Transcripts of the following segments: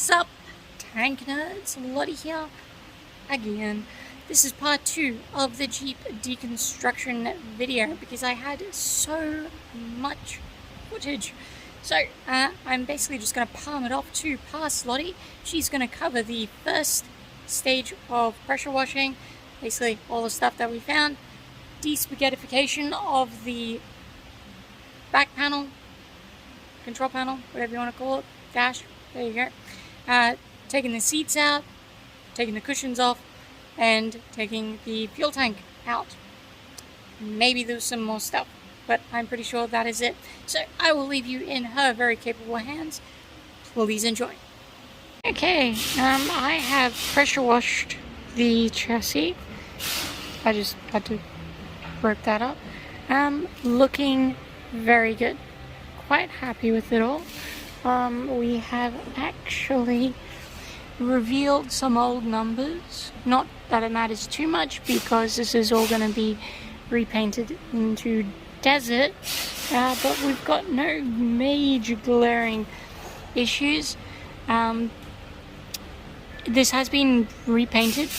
Sup, tank nerds, Lottie here again. This is part 2 of the Jeep deconstruction video because I had so much footage. So I'm basically just going to palm it off to past Lottie. She's going to cover the first stage of pressure washing, basically all the stuff that we found, despaghettification of the back panel, control panel, whatever you want to call it, dash, there you go. Taking the seats out, taking the cushions off, and taking the fuel tank out. Maybe there's some more stuff, but I'm pretty sure that is it. So I will leave you in her very capable hands. Please enjoy. Okay, I have pressure washed the chassis. I just had to rope that up. Looking very good. Quite happy with it all. We have actually revealed some old numbers. Not that it matters too much because this is all going to be repainted into desert, but we've got no major glaring issues. This has been repainted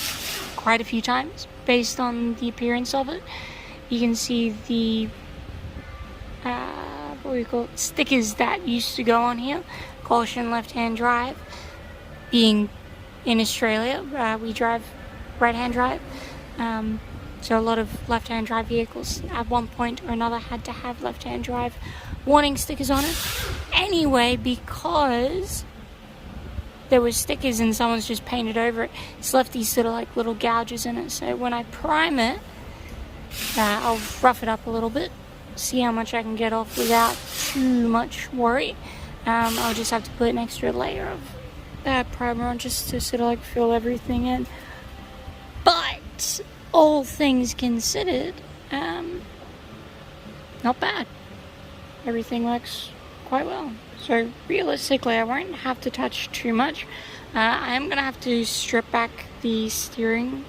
quite a few times based on the appearance of it. You can see the what we call stickers that used to go on here. Caution, left-hand drive. Being in Australia, we drive right-hand drive, so a lot of left-hand drive vehicles at one point or another had to have left-hand drive warning stickers on it. Anyway, because there was stickers and someone's just painted over it, it's left these sort of like little gouges in it. So when I prime it, I'll rough it up a little bit, see how much I can get off without too much worry. I'll just have to put an extra layer of primer on just to sort of like fill everything in. But all things considered, not bad. Everything works quite well. So realistically, I won't have to touch too much. I am gonna have to strip back the steering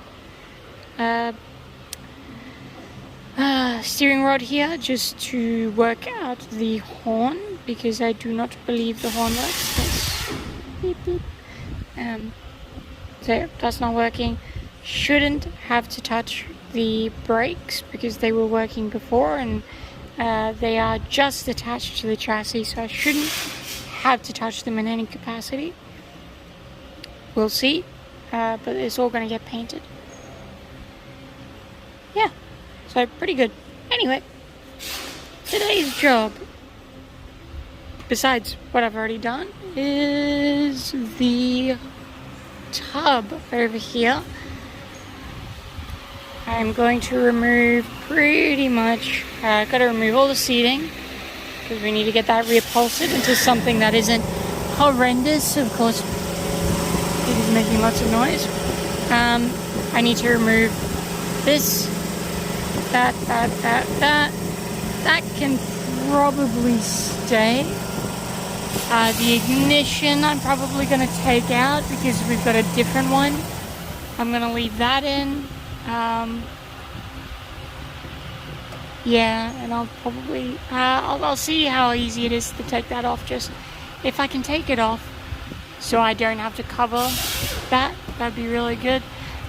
rod here just to work out the horn, because I do not believe the horn works. Yes. Beep, beep. So that's not working. Shouldn't have to touch the brakes because they were working before, and they are just attached to the chassis, so I shouldn't have to touch them in any capacity. We'll see, but it's all going to get painted. Yeah, so pretty good. Anyway, today's job, besides what I've already done, is the tub over here. I'm going to remove pretty much, got to remove all the seating because we need to get that reupholstered into something that isn't horrendous. Of course, it is making lots of noise. I need to remove this, that can probably stay. The ignition I'm probably going to take out because we've got a different one. I'm going to leave that in. Yeah, and I'll probably I'll see how easy it is to take that off. Just if I can take it off so I don't have to cover that'd be really good.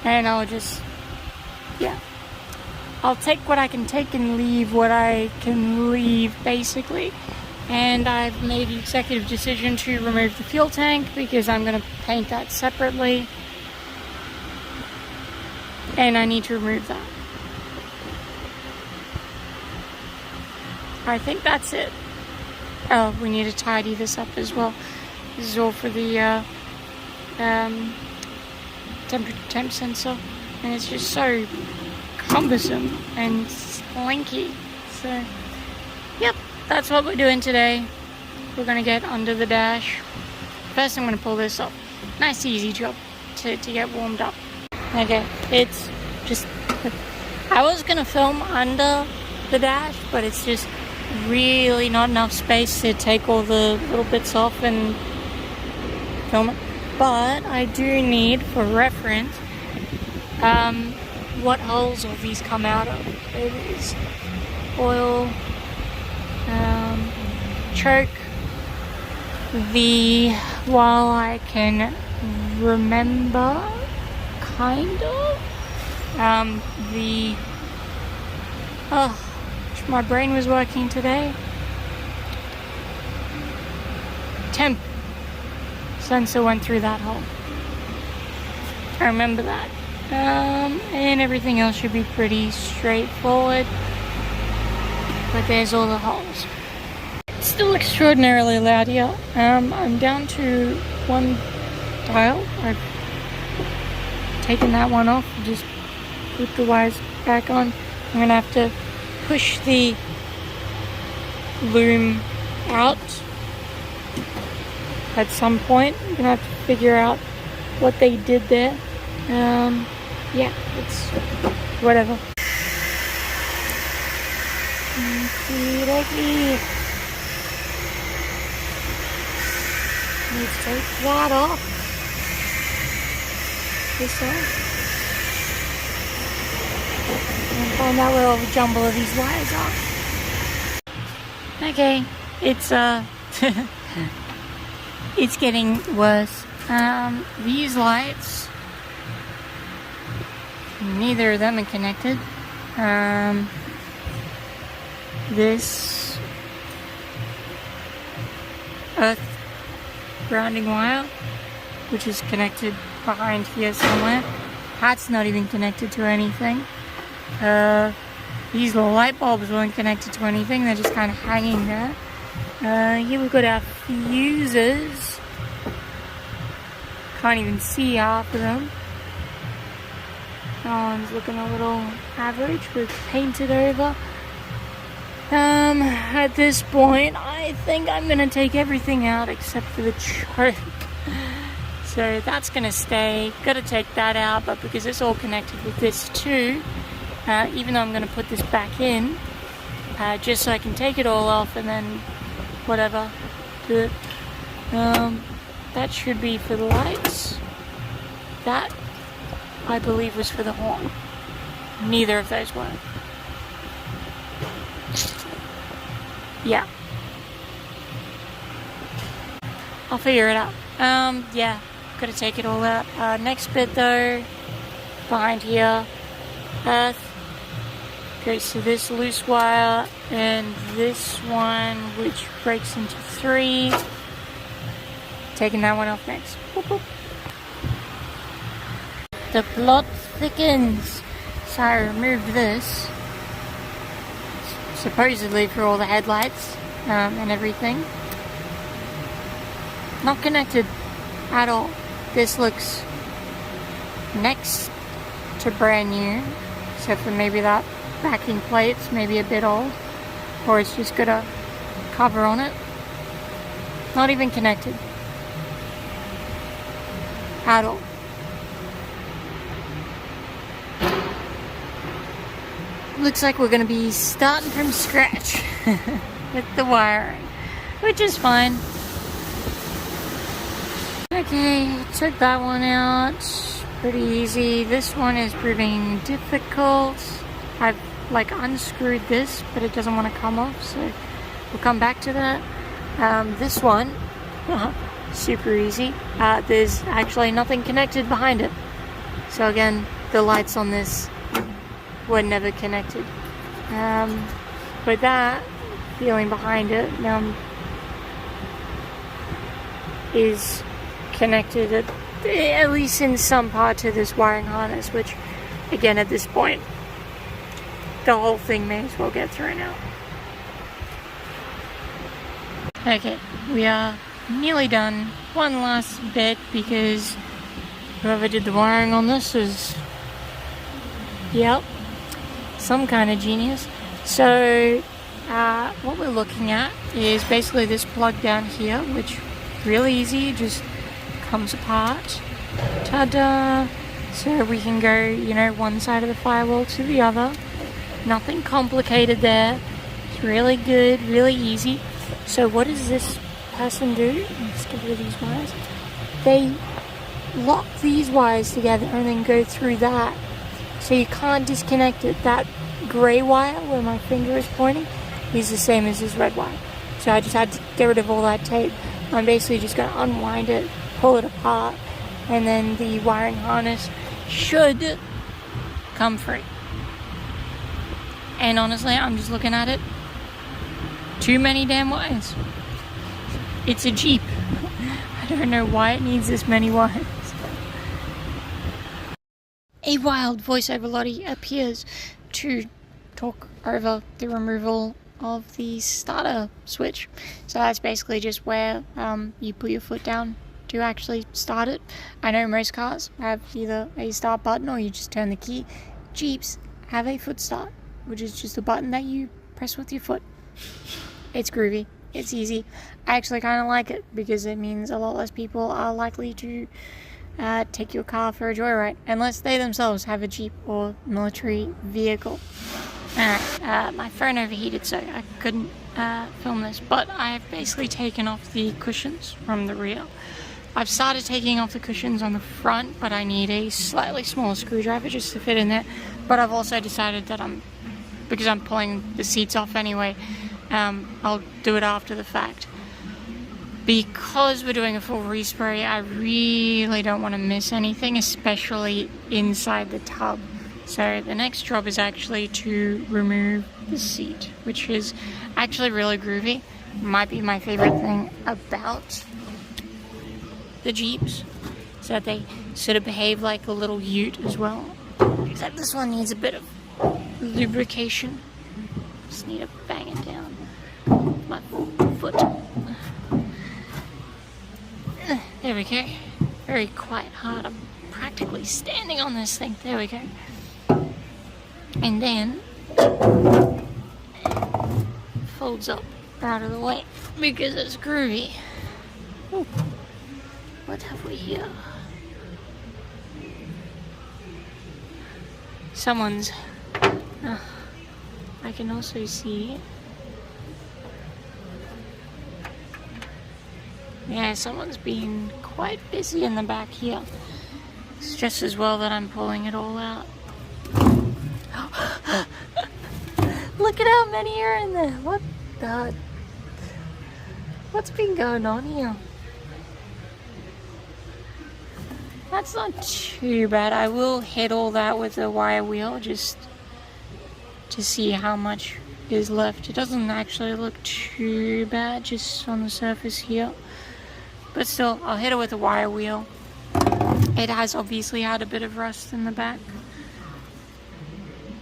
And I'll just, yeah, I'll take what I can take and leave what I can leave, basically. And I've made the executive decision to remove the fuel tank because I'm going to paint that separately. And I need to remove that. I think that's it. Oh, we need to tidy this up as well. This is all for the temp sensor. And it's just so cumbersome and slinky. So, yep, that's what we're doing today. We're going to get under the dash. First I'm going to pull this off. Nice easy job to get warmed up. Okay, it's just, I was going to film under the dash, but it's just really not enough space to take all the little bits off and film it. But I do need, for reference, what holes all these come out of. It is oil, choke, the while I can remember, kind of. My brain was working today. Temp sensor went through that hole. I remember that. And everything else should be pretty straightforward. But there's all the holes. It's still extraordinarily loud here. I'm down to one dial. I've taken that one off. Just put the wires back on. I'm gonna have to push the loom out at some point. I'm gonna have to figure out what they did there. Yeah, it's whatever. Need to take that off. This off. And find out where all the jumble of these wires are. Okay, it's it's getting worse. These lights, neither of them are connected. This earth grounding wire, which is connected behind here somewhere, that's not even connected to anything. These light bulbs weren't connected to anything, they're just kind of hanging there. Here we've got our fuses. Can't even see half of them. That one's looking a little average, but painted over. At this point, I think I'm gonna take everything out except for the choke. So that's gonna stay. Gotta take that out, but because it's all connected with this too, even though I'm gonna put this back in, just so I can take it all off and then whatever, do it. That should be for the lights. That, I believe, was for the horn. Neither of those were. Yeah. I'll figure it out. Yeah, gotta take it all out. Next bit though, behind here, earth goes to this loose wire and this one, which breaks into 3. Taking that one off next. Boop, boop. The plot thickens. So I removed this, supposedly for all the headlights and everything. Not connected at all. This looks next to brand new, except for maybe that backing plate's maybe a bit old, or it's just got a cover on it. Not even connected at all. Looks like we're going to be starting from scratch with the wiring, which is fine. Okay, took that one out. Pretty easy. This one is proving difficult. I've unscrewed this, but it doesn't want to come off, so we'll come back to that. This one, super easy. There's actually nothing connected behind it. So again, the lights on this were never connected. But that feeling behind it is connected at least in some part to this wiring harness, which again at this point the whole thing may as well get thrown out. Okay, we are nearly done. One last bit, because whoever did the wiring on this is, yep, some kind of genius. So what we're looking at is basically this plug down here, which really easy, just comes apart. Ta-da! So we can go, one side of the firewall to the other. Nothing complicated there. It's really good, really easy. So what does this person do? Let's get rid of these wires. They lock these wires together and then go through that. So you can't disconnect it. That grey wire where my finger is pointing is the same as this red wire. So I just had to get rid of all that tape. I'm basically just going to unwind it, pull it apart, and then the wiring harness should come free. And honestly, I'm just looking at it. Too many damn wires. It's a Jeep. I don't know why it needs this many wires. A wild voiceover Lottie appears to talk over the removal of the starter switch. So that's basically just where you put your foot down to actually start it. I know most cars have either a start button or you just turn the key. Jeeps have a foot start, which is just a button that you press with your foot. It's groovy. It's easy. I actually kind of like it because it means a lot less people are likely to take your car for a joyride, unless they themselves have a Jeep or military vehicle. Alright, my phone overheated, so I couldn't film this, but I've basically taken off the cushions from the rear. I've started taking off the cushions on the front, but I need a slightly smaller screwdriver just to fit in there. But I've also decided that because I'm pulling the seats off anyway, I'll do it after the fact. Because we're doing a full respray, I really don't want to miss anything, especially inside the tub. So the next job is actually to remove the seat, which is actually really groovy. Might be my favorite thing about the Jeeps, is that they sort of behave like a little ute as well. Except this one needs a bit of lubrication. Just need to bang it down with my foot. There we go. Very quite hard. I'm practically standing on this thing. There we go. And then folds up out of the way because it's groovy. Ooh. What have we here? Someone's... I can also see... Yeah, someone's been quite busy in the back here. It's just as well that I'm pulling it all out. Look at how many are in there. What the... What's been going on here? That's not too bad. I will hit all that with a wire wheel just to see how much is left. It doesn't actually look too bad just on the surface here. But still, I'll hit it with a wire wheel. It has obviously had a bit of rust in the back.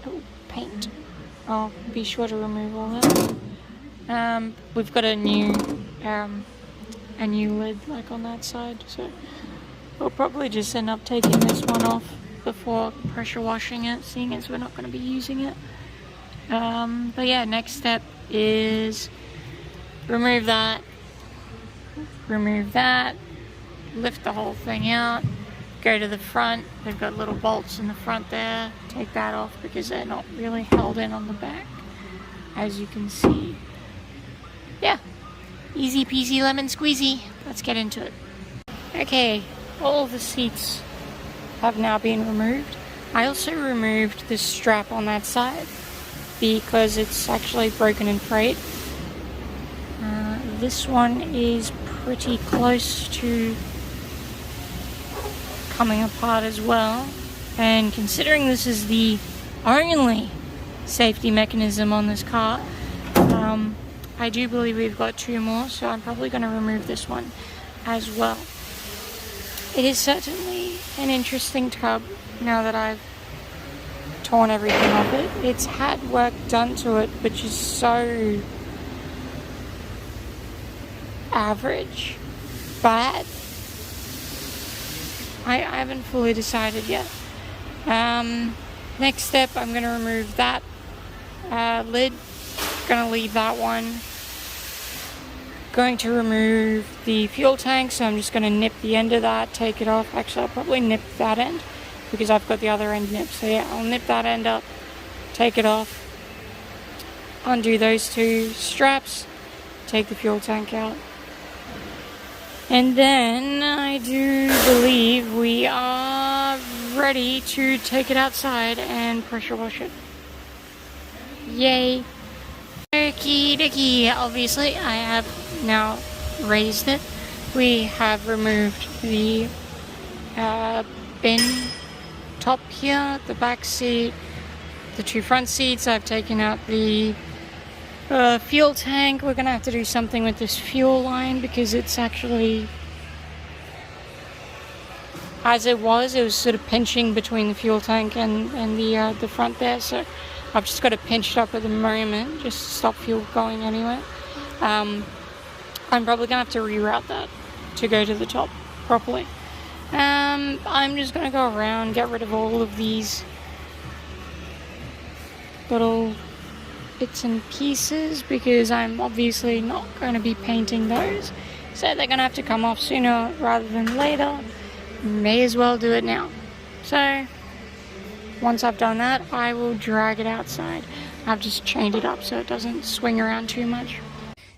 Oh, paint. I'll be sure to remove all that. We've got a new lid like on that side, so we'll probably just end up taking this one off before pressure washing it, seeing as we're not going to be using it. But yeah, next step is remove that, lift the whole thing out, go to the front. They've got little bolts in the front there. Take that off because they're not really held in on the back, as you can see. Yeah, easy peasy lemon squeezy. Let's get into it. Okay, all the seats have now been removed. I also removed the strap on that side because it's actually broken and frayed. This one is pretty close to coming apart as well, and considering this is the only safety mechanism on this car, I do believe we've got two more, so I'm probably going to remove this one as well. It is certainly an interesting tub now that I've torn everything off it. It's had work done to it, which is so average, but I haven't fully decided yet. Next step, I'm going to remove that lid. Going to leave that one. Going to remove the fuel tank, so I'm just going to nip the end of that, take it off. Actually, I'll probably nip that end because I've got the other end nipped. So yeah, I'll nip that end up, take it off, undo those two straps, take the fuel tank out. And then I do believe we are ready to take it outside and pressure wash it. Yay! Okie dokie. Obviously, I have now raised it. we have removed the bin top here, the back seat, the two front seats. I've taken out the fuel tank. We're gonna have to do something with this fuel line because it's actually, as it was sort of pinching between the fuel tank and the front there, so I've just got it pinched up at the moment just to stop fuel going anywhere. I'm probably gonna have to reroute that to go to the top properly. I'm just gonna go around, get rid of all of these little bits and pieces because I'm obviously not going to be painting those, so they're gonna have to come off sooner rather than later. May as well do it now. So once I've done that, I will drag it outside. I've just chained it up so it doesn't swing around too much.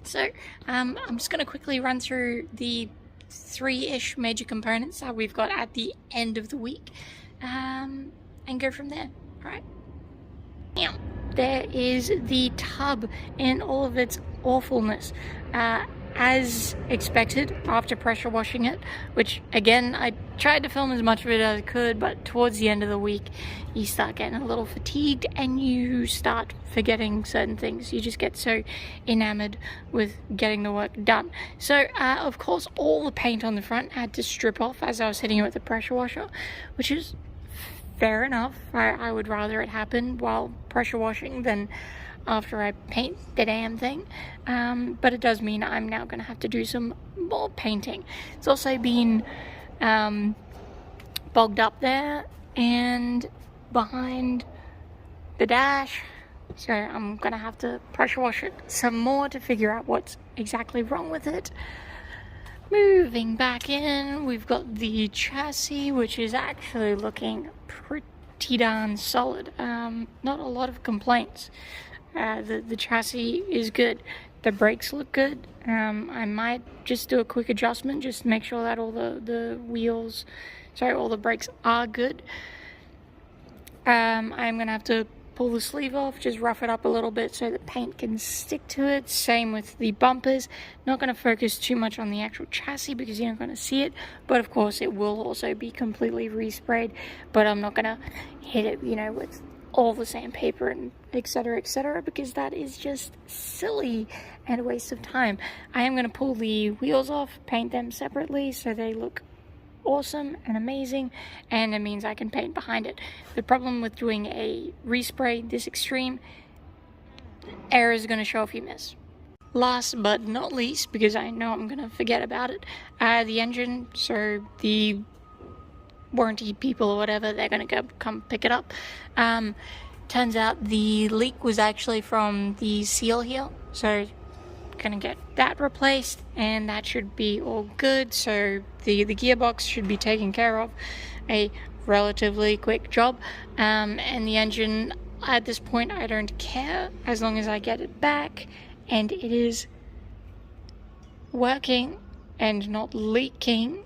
So I'm just going to quickly run through the 3-ish major components that we've got at the end of the week, and go from there. All right. Now, there is the tub in all of its awfulness. As expected, after pressure washing it, which again, I tried to film as much of it as I could, but towards the end of the week, you start getting a little fatigued and you start forgetting certain things. You just get so enamored with getting the work done. So, of course, all the paint on the front had to strip off as I was hitting it with the pressure washer, which is fair enough. I would rather it happen while pressure washing than after I paint the damn thing, but it does mean I'm now going to have to do some more painting. It's also been bogged up there and behind the dash, so I'm going to have to pressure wash it some more to figure out what's exactly wrong with it. Moving back in, we've got the chassis, which is actually looking pretty darn solid. Not a lot of complaints. The chassis is good. The brakes look good. I might just do a quick adjustment just to make sure that all the all the brakes are good. I'm going to have to pull the sleeve off, just rough it up a little bit so the paint can stick to it. Same with the bumpers. Not going to focus too much on the actual chassis because you're not going to see it, but of course it will also be completely resprayed, but I'm not going to hit it, with all the sandpaper and etc, because that is just silly and a waste of time. I am going to pull the wheels off, paint them separately so they look awesome and amazing, and it means I can paint behind it. The problem with doing a respray this extreme, errors are going to show if you miss. Last but not least, because I know I'm going to forget about it, the engine. So the warranty people or whatever, they're going to come pick it up. Turns out the leak was actually from the seal here, so gonna get that replaced and that should be all good. So the gearbox should be taken care of, a relatively quick job, and the engine, at this point I don't care as long as I get it back and it is working and not leaking.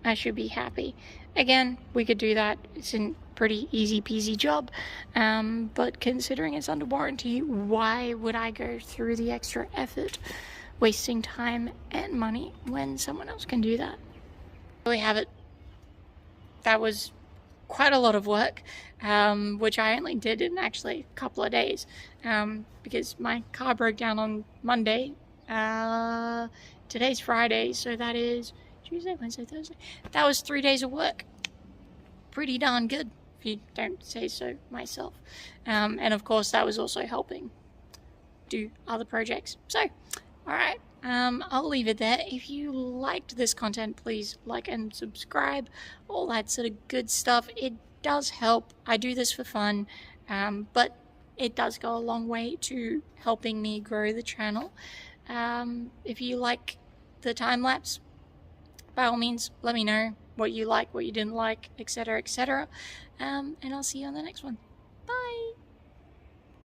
I should be happy. Again, we could do that. It's a pretty easy peasy job, but considering it's under warranty, why would I go through the extra effort, wasting time and money when someone else can do that? There we have it. That was quite a lot of work, which I only did in actually a couple of days, because my car broke down on Monday. Today's Friday, so that is Tuesday, Wednesday, Thursday. That was 3 days of work. Pretty darn good, if you don't say so myself. And of course, that was also helping do other projects. So, alright, I'll leave it there. If you liked this content, please like and subscribe. All that sort of good stuff. It does help. I do this for fun, but it does go a long way to helping me grow the channel. If you like the time-lapse, by all means, let me know what you like, what you didn't like, etc, etc. And I'll see you on the next one. Bye!